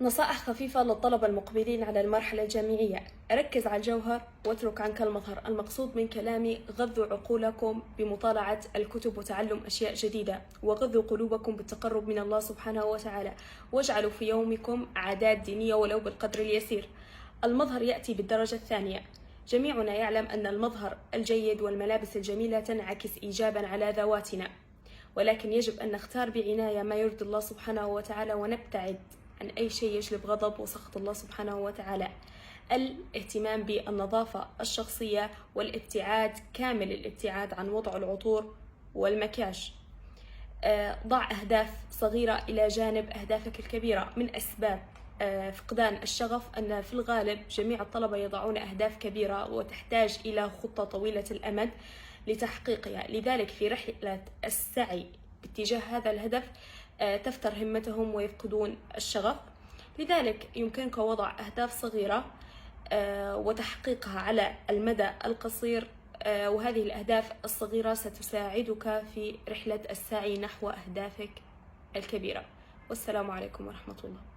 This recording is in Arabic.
نصائح خفيفة للطلبة المقبلين على المرحلة الجامعية. ركز على الجوهر واترك عنك المظهر. المقصود من كلامي غذوا عقولكم بمطالعة الكتب وتعلم أشياء جديدة، وغذوا قلوبكم بالتقرب من الله سبحانه وتعالى، واجعلوا في يومكم عادات دينية ولو بالقدر اليسير. المظهر يأتي بالدرجة الثانية. جميعنا يعلم أن المظهر الجيد والملابس الجميلة تنعكس إيجابا على ذواتنا، ولكن يجب أن نختار بعناية ما يرضي الله سبحانه وتعالى، ونبتعد عن أي شيء يجلب غضب وسخط الله سبحانه وتعالى. الاهتمام بالنظافة الشخصية والابتعاد كامل الابتعاد عن وضع العطور والمكياج. ضع أهداف صغيرة إلى جانب أهدافك الكبيرة. من أسباب فقدان الشغف أن في الغالب جميع الطلبة يضعون أهداف كبيرة وتحتاج إلى خطة طويلة الأمد لتحقيقها، لذلك في رحلة السعي باتجاه هذا الهدف تفتر همتهم ويفقدون الشغف. لذلك يمكنك وضع أهداف صغيرة وتحقيقها على المدى القصير، وهذه الأهداف الصغيرة ستساعدك في رحلة السعي نحو أهدافك الكبيرة. والسلام عليكم ورحمة الله.